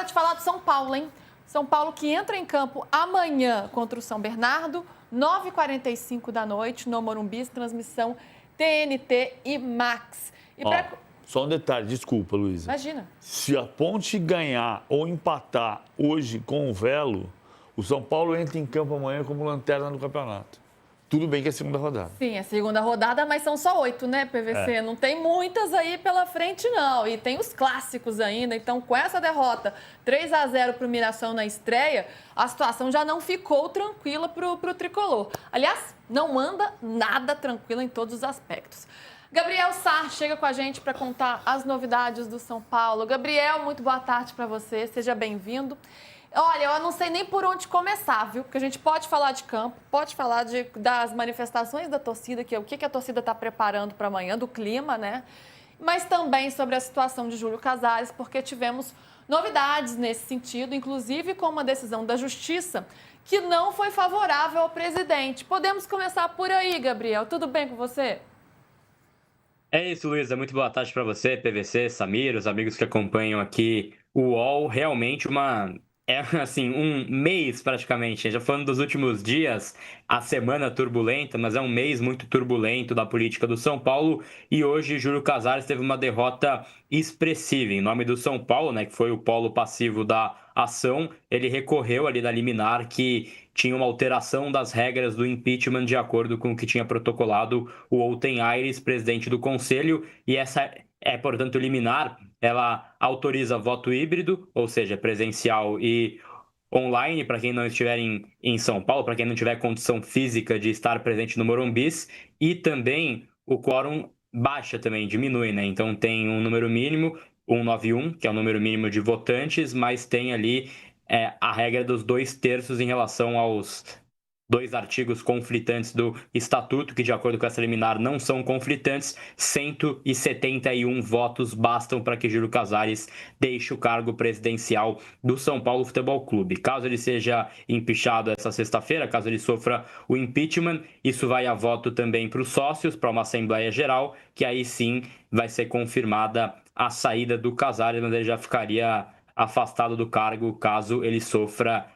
de falar do São Paulo, hein? São Paulo que entra em campo amanhã contra o São Bernardo, 9h45 da noite, no Morumbi, transmissão TNT e Max. Só um detalhe, desculpa, Luísa. Imagina. Se a Ponte ganhar ou empatar hoje com o Velo, o São Paulo entra em campo amanhã como lanterna do campeonato. Tudo bem que é a segunda rodada. Sim, é a segunda rodada, mas são só 8, né, PVC? Não tem muitas aí pela frente, não. E tem os clássicos ainda. Então, com essa derrota 3-0 para o Mirassol na estreia, a situação já não ficou tranquila para o Tricolor. Aliás, não anda nada tranquila em todos os aspectos. Gabriel Sá chega com a gente para contar as novidades do São Paulo. Gabriel, muito boa tarde para você. Seja bem-vindo. Olha, eu não sei nem por onde começar, viu? Porque a gente pode falar de campo, pode falar das manifestações da torcida, que é o que a torcida está preparando para amanhã, do clima, né? Mas também sobre a situação de Júlio Casares, porque tivemos novidades nesse sentido, inclusive com uma decisão da Justiça que não foi favorável ao presidente. Podemos começar por aí, Gabriel. Tudo bem com você? É isso, Luísa. Muito boa tarde para você, PVC, Samir, os amigos que acompanham aqui o UOL. Realmente assim, um mês praticamente. Já falando dos últimos dias, a semana turbulenta, mas é um mês muito turbulento da política do São Paulo. E hoje, Júlio Casares teve uma derrota expressiva em nome do São Paulo, né, que foi o polo passivo da ação. Ele recorreu ali da liminar que tinha uma alteração das regras do impeachment de acordo com o que tinha protocolado o Outen Aires, presidente do Conselho, e essa portanto, liminar, ela autoriza voto híbrido, ou seja, presencial e online, para quem não estiver em São Paulo, para quem não tiver condição física de estar presente no Morumbi, e também o quórum baixa também, diminui, né? Então tem um número mínimo, 191, que é o número mínimo de votantes, mas tem ali a regra dos 2/3 em relação aos dois artigos conflitantes do Estatuto, que de acordo com essa liminar não são conflitantes. 171 votos bastam para que Júlio Casares deixe o cargo presidencial do São Paulo Futebol Clube. Caso ele seja empichado essa sexta-feira, caso ele sofra o impeachment, isso vai a voto também para os sócios, para uma Assembleia Geral, que aí sim vai ser confirmada a saída do Casares, mas ele já ficaria afastado do cargo caso ele sofra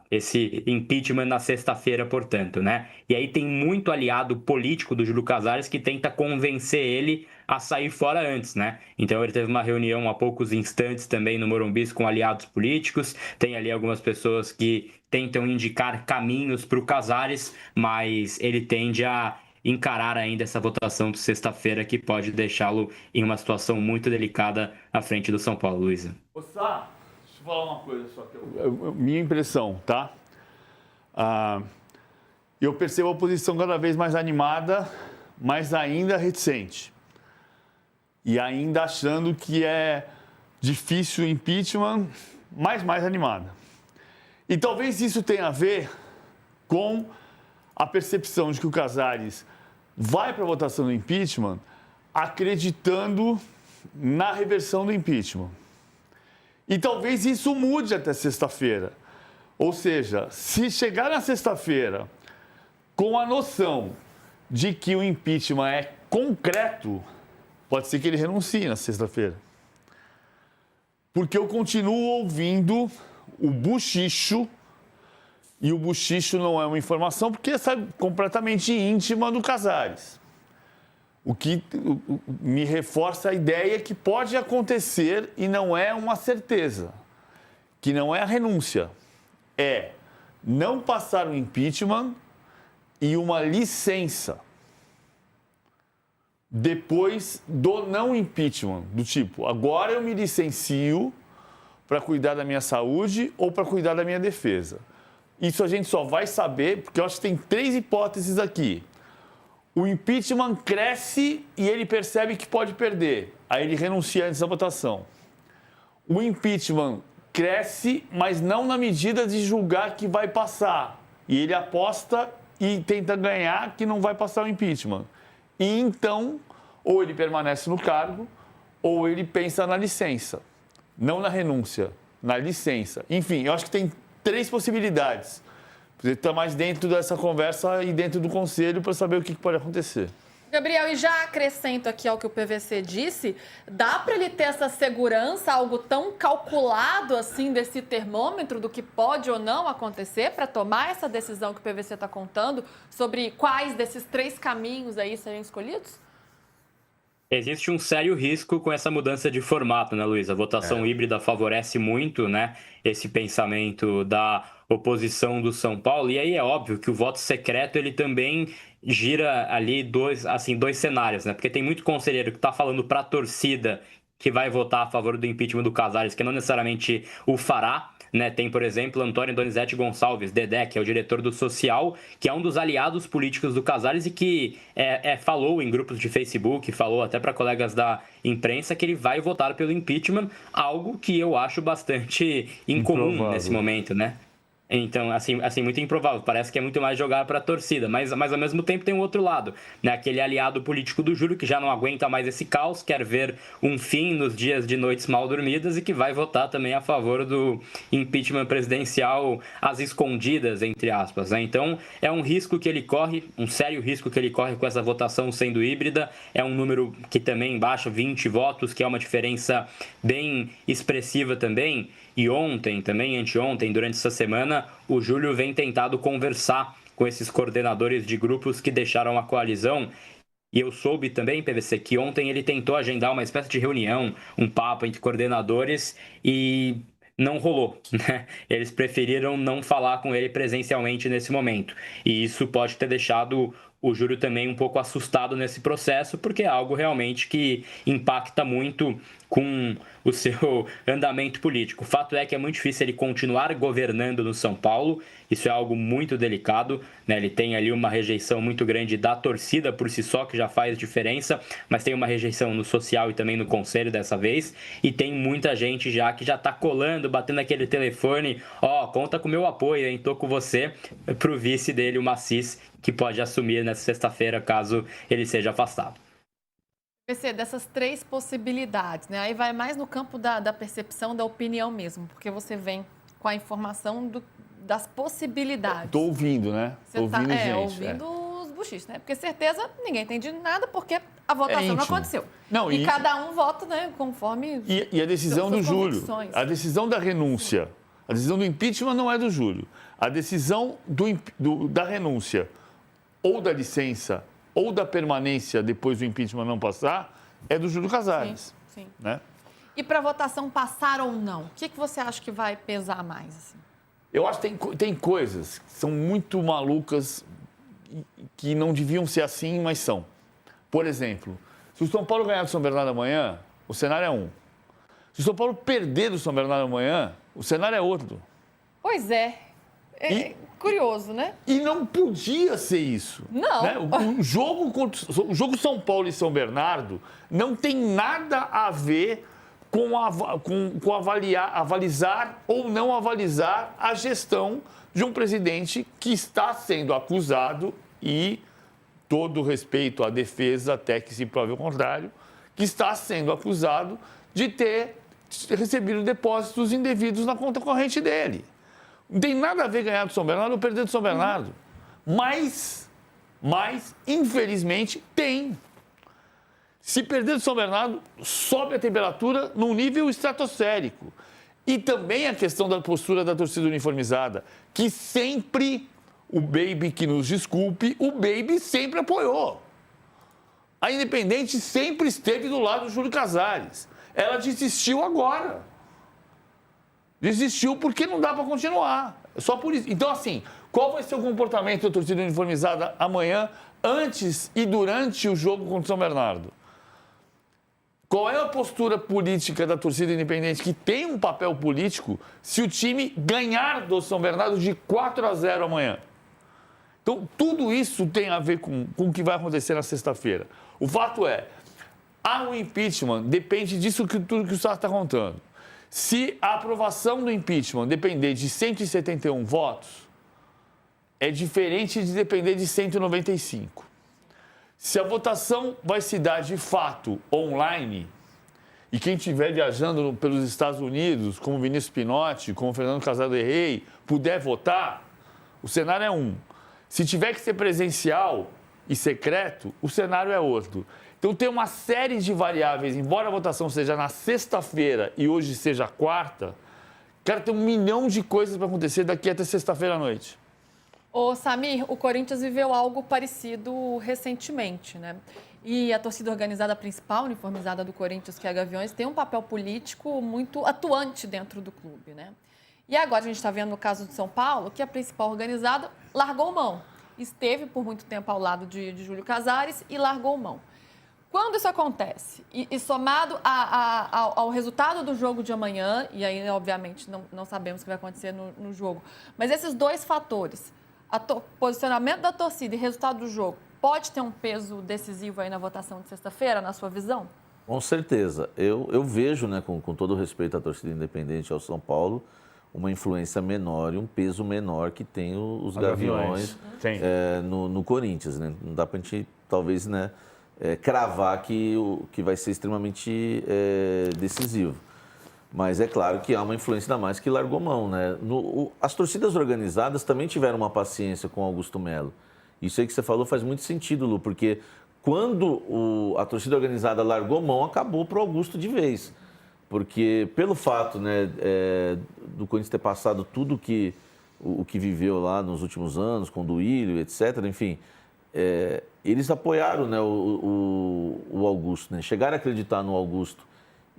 esse impeachment na sexta-feira, portanto, né? E aí tem muito aliado político do Júlio Casares que tenta convencer ele a sair fora antes, né? Então ele teve uma reunião há poucos instantes também no Morumbi com aliados políticos, tem ali algumas pessoas que tentam indicar caminhos para o Casares, mas ele tende a encarar ainda essa votação de sexta-feira que pode deixá-lo em uma situação muito delicada à frente do São Paulo, Luísa. Deixa eu falar uma coisa só. Minha impressão, tá? Eu percebo a oposição cada vez mais animada, mas ainda reticente. E ainda achando que é difícil o impeachment, mas mais animada. E talvez isso tenha a ver com a percepção de que o Casares vai para a votação do impeachment acreditando na reversão do impeachment. E talvez isso mude até sexta-feira. Ou seja, se chegar na sexta-feira com a noção de que o impeachment é concreto, pode ser que ele renuncie na sexta-feira. Porque eu continuo ouvindo o buchicho, e o buchicho não é uma informação, porque é completamente íntima do Casares. O que me reforça a ideia que pode acontecer e não é uma certeza, que não é a renúncia, é não passar o impeachment e uma licença depois do não impeachment, do tipo, agora eu me licencio para cuidar da minha saúde ou para cuidar da minha defesa. Isso a gente só vai saber, porque eu acho que tem 3 hipóteses aqui. O impeachment cresce e ele percebe que pode perder. Aí ele renuncia antes da votação. O impeachment cresce, mas não na medida de julgar que vai passar. E ele aposta e tenta ganhar que não vai passar o impeachment. E então, ou ele permanece no cargo, ou ele pensa na licença. Não na renúncia, na licença. Enfim, eu acho que tem 3 possibilidades. Você está mais dentro dessa conversa e dentro do conselho para saber o que pode acontecer. Gabriel, e já acrescento aqui ao que o PVC disse, dá para ele ter essa segurança, algo tão calculado assim desse termômetro do que pode ou não acontecer para tomar essa decisão que o PVC está contando sobre quais desses 3 caminhos aí serem escolhidos? Existe um sério risco com essa mudança de formato, né, Luiz? A votação híbrida favorece muito, né, esse pensamento da oposição do São Paulo. E aí é óbvio que o voto secreto ele também gira ali dois cenários, né? Porque tem muito conselheiro que está falando para a torcida que vai votar a favor do impeachment do Casares, que não necessariamente o fará. Né, tem, por exemplo, Antônio Donizete Gonçalves, Dedé, que é o diretor do Social, que é um dos aliados políticos do Casares e que falou em grupos de Facebook, falou até para colegas da imprensa que ele vai votar pelo impeachment, algo que eu acho bastante incomum Improvável. nesse momento, né? Então, assim, muito improvável. Parece que é muito mais jogar para a torcida. Mas, ao mesmo tempo, tem um outro lado. Né? Aquele aliado político do Júlio que já não aguenta mais esse caos, quer ver um fim nos dias de noites mal dormidas e que vai votar também a favor do impeachment presidencial às escondidas, entre aspas. Né? Então, é um risco que ele corre, um sério risco que ele corre com essa votação sendo híbrida. É um número que também baixa 20 votos, que é uma diferença bem expressiva também. E ontem, também anteontem, durante essa semana, o Júlio vem tentado conversar com esses coordenadores de grupos que deixaram a coalizão. E eu soube também, PVC, que ontem ele tentou agendar uma espécie de reunião, um papo entre coordenadores e não rolou, né? Eles preferiram não falar com ele presencialmente nesse momento. E isso pode ter deixado o Júlio também um pouco assustado nesse processo, porque é algo realmente que impacta muito com o seu andamento político. O fato é que é muito difícil ele continuar governando no São Paulo, isso é algo muito delicado, né? Ele tem ali uma rejeição muito grande da torcida por si só, que já faz diferença, mas tem uma rejeição no social e também no conselho dessa vez, e tem muita gente já que já está colando, batendo aquele telefone, conta com o meu apoio, hein? Tô com você, pro vice dele, o Macis, que pode assumir nessa sexta-feira, caso ele seja afastado. PVC, dessas 3 possibilidades, né? Aí vai mais no campo da percepção, da opinião mesmo, porque você vem com a informação das possibilidades. Estou ouvindo, né? Você Ouvindo gente. ouvindo os buchichos, né? Porque certeza ninguém entende nada, porque a votação não aconteceu. Não, e cada um vota, né, conforme... E a decisão do suas Júlio, convicções. a decisão da renúncia, a decisão do impeachment não é do Júlio. A decisão da renúncia ou da licença ou da permanência depois do impeachment não passar é do Júlio Casares. Sim. Né? E para a votação passar ou não, o que você acha que vai pesar mais? Assim? Eu acho que tem coisas que são muito malucas que não deviam ser assim, mas são. Por exemplo, se o São Paulo ganhar do São Bernardo amanhã, o cenário é um. Se o São Paulo perder do São Bernardo amanhã, o cenário é outro. Pois é. Curioso, né? E não podia ser isso. Não. Né? O jogo São Paulo e São Bernardo não tem nada a ver com avalizar ou não avalizar a gestão de um presidente que está sendo acusado, e todo respeito à defesa até que se prove o contrário, que está sendo acusado de ter recebido depósitos indevidos na conta corrente dele. Não tem nada a ver ganhar do São Bernardo ou perder do São Bernardo. Mas, infelizmente, tem. Se perder do São Bernardo, sobe a temperatura num nível estratosférico. E também a questão da postura da torcida uniformizada, que sempre, o Baby, que nos desculpe, o Baby sempre apoiou. A Independente sempre esteve do lado do Júlio Casares. Ela desistiu agora. Desistiu porque não dá para continuar. É só por isso. Então, assim, qual vai ser o comportamento da torcida uniformizada amanhã, antes e durante o jogo contra o São Bernardo? Qual é a postura política da torcida independente, que tem um papel político, se o time ganhar do São Bernardo de 4-0 amanhã? Então, tudo isso tem a ver com o que vai acontecer na sexta-feira. O fato é, o impeachment depende disso tudo que o Sá está contando. Se a aprovação do impeachment depender de 171 votos, é diferente de depender de 195. Se a votação vai se dar de fato online, e quem estiver viajando pelos Estados Unidos, como Vinícius Pinotti, como Fernando Casado Rey, puder votar, o cenário é um. Se tiver que ser presencial, e secreto, o cenário é outro. Então tem uma série de variáveis, embora a votação seja na sexta-feira e hoje seja quarta, cara, tem 1 milhão de coisas para acontecer daqui até sexta-feira à noite. Ô, Samir, o Corinthians viveu algo parecido recentemente, né? E a torcida organizada principal, uniformizada do Corinthians, que é a Gaviões, tem um papel político muito atuante dentro do clube, né? E agora a gente está vendo no caso de São Paulo que a principal organizada largou mão. Esteve por muito tempo ao lado de Júlio Casares e largou mão. Quando isso acontece, e somado ao resultado do jogo de amanhã, e aí, obviamente, não sabemos o que vai acontecer no jogo, mas esses dois fatores, posicionamento da torcida e resultado do jogo, pode ter um peso decisivo aí na votação de sexta-feira, na sua visão? Com certeza. Eu vejo, né, com todo o respeito à torcida independente ao São Paulo, uma influência menor e um peso menor que tem os Gaviões no Corinthians, né? Não dá para a gente, talvez, né, cravar que vai ser extremamente decisivo. Mas é claro que há uma influência ainda mais que largou mão, né? As torcidas organizadas também tiveram uma paciência com Augusto Melo. Isso aí que você falou faz muito sentido, Lu, porque quando a torcida organizada largou mão, acabou para o Augusto de vez. Porque pelo fato, né, do Corinthians ter passado tudo o que viveu lá nos últimos anos, com o Duílio, etc., enfim, eles apoiaram, né, o Augusto, né? Chegaram a acreditar no Augusto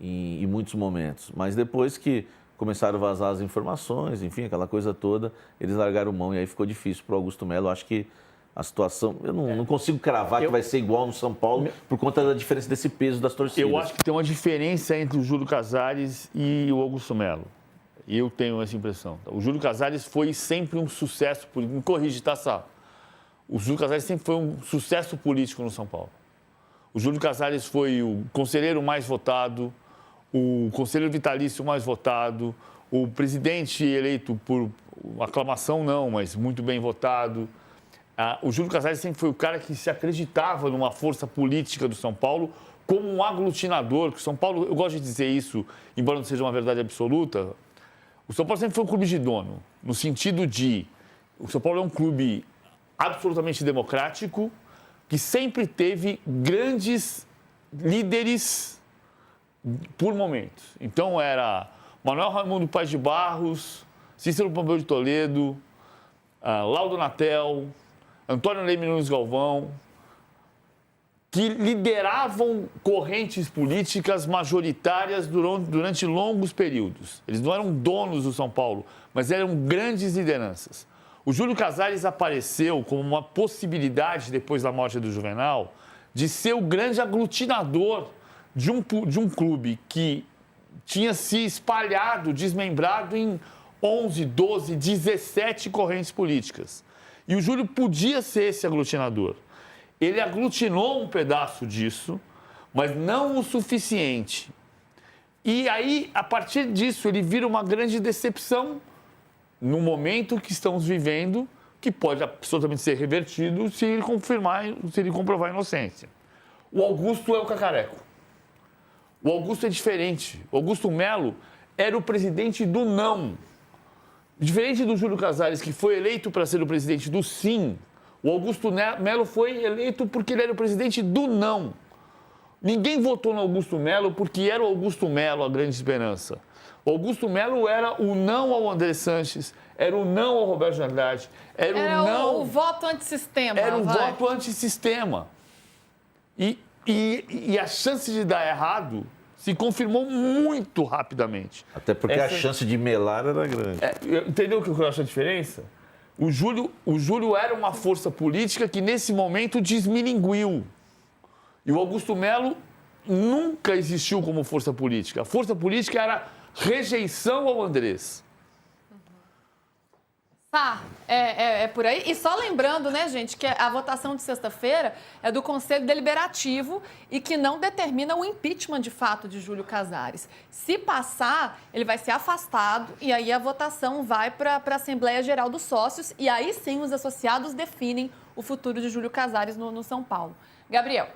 em muitos momentos, mas depois que começaram a vazar as informações, enfim, aquela coisa toda, eles largaram mão e aí ficou difícil para o Augusto Melo. Acho que a situação, eu não consigo cravar que vai ser igual no São Paulo por conta da diferença desse peso das torcidas. Eu acho que tem uma diferença entre o Júlio Casares e o Augusto Melo. Eu tenho essa impressão. O Júlio Casares foi sempre um sucesso político. Me corrige, tá, Sá? O Júlio Casares sempre foi um sucesso político no São Paulo. O Júlio Casares foi o conselheiro mais votado, o conselheiro vitalício mais votado, o presidente eleito por aclamação não, mas muito bem votado. O Júlio Casares sempre foi o cara que se acreditava numa força política do São Paulo como um aglutinador. Que o São Paulo, eu gosto de dizer isso, embora não seja uma verdade absoluta, o São Paulo sempre foi um clube de dono, no sentido de o São Paulo é um clube absolutamente democrático, que sempre teve grandes líderes por momentos. Então era Manuel Raimundo Paz de Barros, Cícero Pompeu de Toledo, Laudo Natel, Antônio Ney Nunes Galvão, que lideravam correntes políticas majoritárias durante longos períodos. Eles não eram donos do São Paulo, mas eram grandes lideranças. O Júlio Casares apareceu como uma possibilidade, depois da morte do Juvenal, de ser o grande aglutinador de um clube que tinha se espalhado, desmembrado em 11, 12, 17 correntes políticas. E o Júlio podia ser esse aglutinador. Ele aglutinou um pedaço disso, mas não o suficiente. E aí, a partir disso, ele vira uma grande decepção no momento que estamos vivendo, que pode absolutamente ser revertido se ele comprovar a inocência. O Augusto é o cacareco. O Augusto é diferente. O Augusto Melo era o presidente do não. Diferente do Júlio Casares, que foi eleito para ser o presidente do sim, o Augusto Melo foi eleito porque ele era o presidente do não. Ninguém votou no Augusto Melo porque era o Augusto Melo a grande esperança. O Augusto Melo era o não ao André Sanches, era o não ao Roberto Andrade, era o não... o voto antissistema. Era o voto antissistema. E a chance de dar errado se confirmou muito rapidamente. Até porque a chance de melar era grande. Entendeu o que eu acho a diferença? O Júlio era uma força política que, nesse momento, desmilinguiu. E o Augusto Melo nunca existiu como força política. A força política era rejeição ao Andrés. Tá, é por aí. E só lembrando, né, gente, que a votação de sexta-feira é do Conselho Deliberativo e que não determina o impeachment de fato de Júlio Casares. Se passar, ele vai ser afastado e aí a votação vai para a Assembleia Geral dos Sócios e aí sim os associados definem o futuro de Júlio Casares no São Paulo. Gabriel.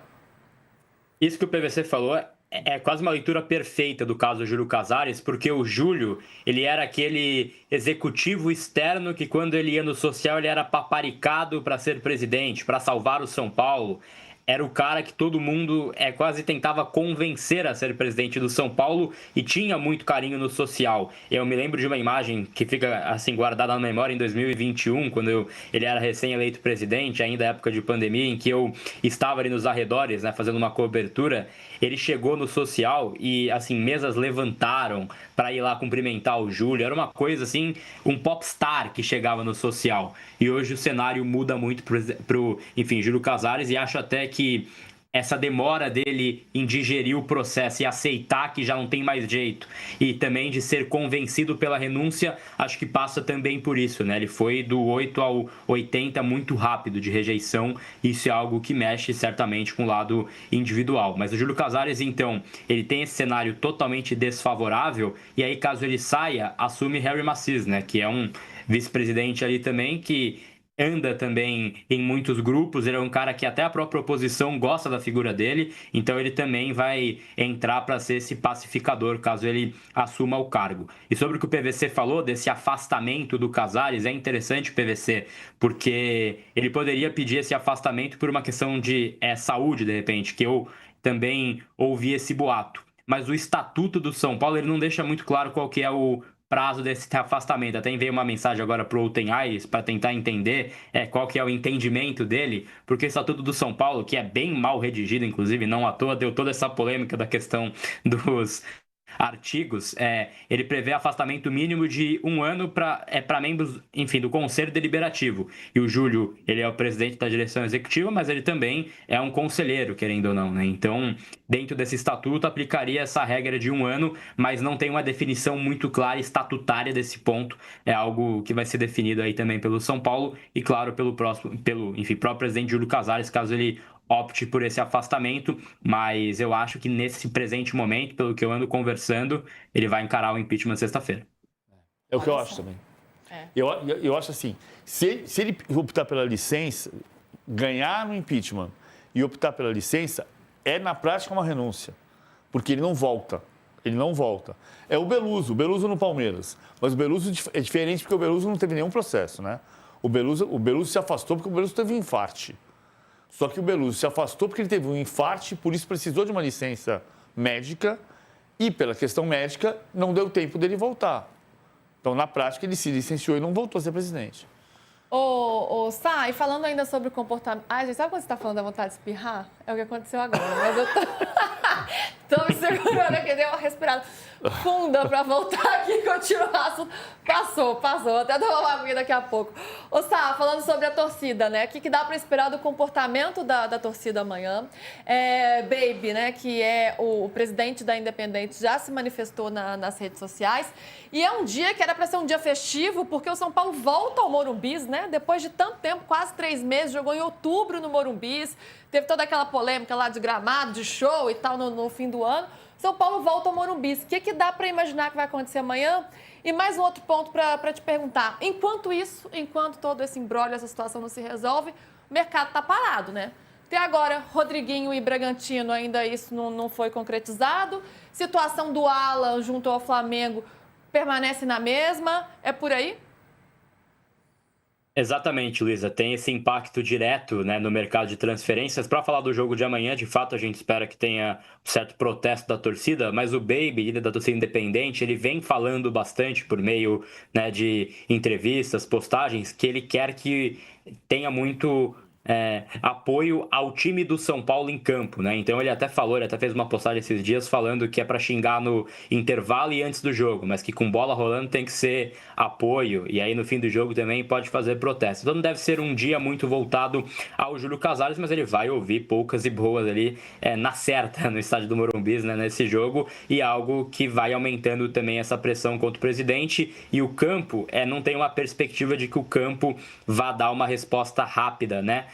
Isso que o PVC falou é quase uma leitura perfeita do caso Júlio Casares, porque o Júlio, ele era aquele executivo externo que quando ele ia no social ele era paparicado para ser presidente, para salvar o São Paulo. Era o cara que todo mundo quase tentava convencer a ser presidente do São Paulo e tinha muito carinho no social. Eu me lembro de uma imagem que fica assim guardada na memória em 2021, quando ele era recém-eleito presidente, ainda época de pandemia, em que eu estava ali nos arredores, né, fazendo uma cobertura. Ele chegou no social e, assim, mesas levantaram para ir lá cumprimentar o Júlio. Era uma coisa, assim, um popstar que chegava no social. E hoje o cenário muda muito pro Júlio Casares, e acho até que essa demora dele em digerir o processo e aceitar que já não tem mais jeito, e também de ser convencido pela renúncia, acho que passa também por isso, né? Ele foi do 8 ao 80 muito rápido de rejeição, isso é algo que mexe certamente com o lado individual. Mas o Júlio Casares, então, ele tem esse cenário totalmente desfavorável, e aí caso ele saia, assume Harry Macis, né? Que é um vice-presidente ali também que anda também em muitos grupos, ele é um cara que até a própria oposição gosta da figura dele, então ele também vai entrar para ser esse pacificador, caso ele assuma o cargo. E sobre o que o PVC falou, desse afastamento do Casares, é interessante o PVC, porque ele poderia pedir esse afastamento por uma questão de saúde, de repente, que eu também ouvi esse boato. Mas o Estatuto do São Paulo, ele não deixa muito claro qual que é o prazo desse afastamento. Até enviei uma mensagem agora para o Outen Aires para tentar entender qual que é o entendimento dele, porque o Estatuto do São Paulo, que é bem mal redigido, inclusive, não à toa, deu toda essa polêmica da questão dos artigos, ele prevê afastamento mínimo de 1 ano para membros, enfim, do Conselho Deliberativo. E o Júlio, ele é o presidente da direção executiva, mas ele também é um conselheiro, querendo ou não, né? Então, dentro desse estatuto, aplicaria essa regra de 1 ano, mas não tem uma definição muito clara estatutária desse ponto. É algo que vai ser definido aí também pelo São Paulo e, claro, pelo próprio presidente Júlio Casares, caso ele opte por esse afastamento, mas eu acho que nesse presente momento, pelo que eu ando conversando, ele vai encarar o impeachment sexta-feira. É o que eu acho também. Eu acho assim, se ele optar pela licença, ganhar no impeachment e optar pela licença, na prática uma renúncia, porque ele não volta. Ele não volta. É o Beluso no Palmeiras, mas o Beluso é diferente porque o Beluso não teve nenhum processo, né? O Beluso se afastou porque o Beluso teve um infarte. Só que o Beluso se afastou porque ele teve um infarte, por isso precisou de uma licença médica e, pela questão médica, não deu tempo dele voltar. Então, na prática, ele se licenciou e não voltou a ser presidente. Sá, e falando ainda sobre o comportamento... Ai, gente, sabe quando você está falando da vontade de espirrar? É o que aconteceu agora, mas eu tô me segurando aqui, dei uma respirada funda para voltar aqui e continuar o assunto. Passou. Até dar uma aguinha daqui a pouco. Sá, falando sobre a torcida, né? O que dá para esperar do comportamento da torcida amanhã? Baby, né? Que é o presidente da Independente, já se manifestou nas redes sociais. E é um dia que era para ser um dia festivo, porque o São Paulo volta ao Morumbis, né? Depois de tanto tempo, quase 3 meses, jogou em outubro no Morumbis. Teve toda aquela polêmica lá de gramado, de show e tal no fim do ano. São Paulo volta ao Morumbi. O que dá para imaginar que vai acontecer amanhã? E mais um outro ponto para te perguntar. Enquanto isso, enquanto todo esse imbróglio, essa situação não se resolve, o mercado está parado, né? Até agora, Rodriguinho e Bragantino, ainda isso não foi concretizado. Situação do Alan junto ao Flamengo permanece na mesma. É por aí? Exatamente, Luísa. Tem esse impacto direto, né, no mercado de transferências. Para falar do jogo de amanhã, de fato, a gente espera que tenha um certo protesto da torcida, mas o Baby, líder da torcida independente, ele vem falando bastante por meio, né, de entrevistas, postagens, que ele quer que tenha muito apoio ao time do São Paulo em campo, né? Então ele até fez uma postagem esses dias falando que é para xingar no intervalo e antes do jogo, mas que com bola rolando tem que ser apoio, e aí no fim do jogo também pode fazer protesto. Então não deve ser um dia muito voltado ao Júlio Casares, mas ele vai ouvir poucas e boas ali na certa, no estádio do Morumbi, né, nesse jogo, e algo que vai aumentando também essa pressão contra o presidente. E o campo não tem uma perspectiva de que o campo vá dar uma resposta rápida, né?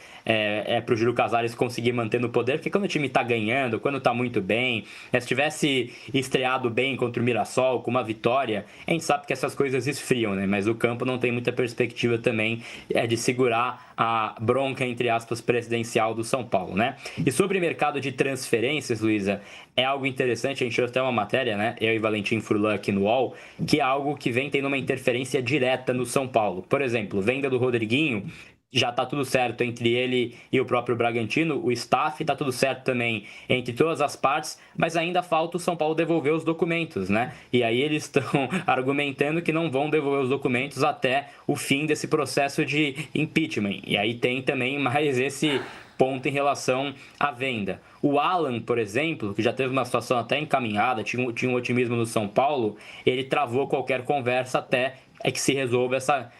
para o Júlio Casares conseguir manter no poder, porque quando o time está ganhando, quando está muito bem, se tivesse estreado bem contra o Mirassol, com uma vitória, a gente sabe que essas coisas esfriam, né? Mas o campo não tem muita perspectiva também de segurar a bronca, entre aspas, presidencial do São Paulo, né? E sobre mercado de transferências, Luísa, é algo interessante, a gente trouxe até uma matéria, né? Eu e Valentim Furlan aqui no UOL, que é algo que vem tendo uma interferência direta no São Paulo. Por exemplo, venda do Rodriguinho, já está tudo certo entre ele e o próprio Bragantino, o staff está tudo certo também entre todas as partes, mas ainda falta o São Paulo devolver os documentos, né? E aí eles estão argumentando que não vão devolver os documentos até o fim desse processo de impeachment. E aí tem também mais esse ponto em relação à venda. O Alan, por exemplo, que já teve uma situação até encaminhada, tinha um otimismo no São Paulo, ele travou qualquer conversa até que se resolva essa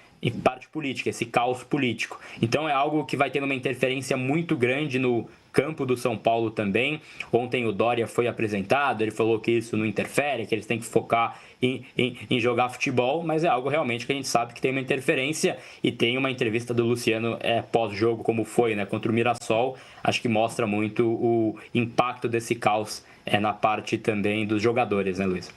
parte política, esse caos político. Então é algo que vai ter uma interferência muito grande no campo do São Paulo também. Ontem o Dória foi apresentado, ele falou que isso não interfere, que eles têm que focar em jogar futebol, mas é algo realmente que a gente sabe que tem uma interferência, e tem uma entrevista do Luciano pós-jogo, como foi, né, contra o Mirassol, acho que mostra muito o impacto desse caos na parte também dos jogadores, né, Luiz?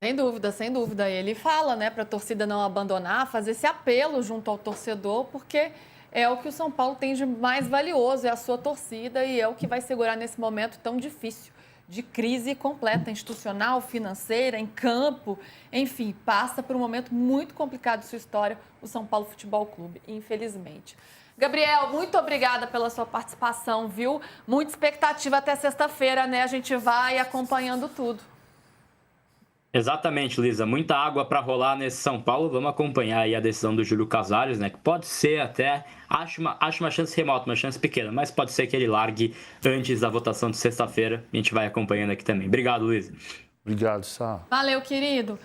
Sem dúvida, sem dúvida. Ele fala, né, para a torcida não abandonar, fazer esse apelo junto ao torcedor, porque é o que o São Paulo tem de mais valioso, é a sua torcida, e é o que vai segurar nesse momento tão difícil de crise completa, institucional, financeira, em campo, enfim, passa por um momento muito complicado de sua história, o São Paulo Futebol Clube, infelizmente. Gabriel, muito obrigada pela sua participação, viu? Muita expectativa até sexta-feira, né? A gente vai acompanhando tudo. Exatamente, Lisa. Muita água para rolar nesse São Paulo. Vamos acompanhar aí a decisão do Júlio Casares, né? Que pode ser até... Acho uma chance remota, uma chance pequena, mas pode ser que ele largue antes da votação de sexta-feira. A gente vai acompanhando aqui também. Obrigado, Luiz. Obrigado, Sá. Valeu, querido.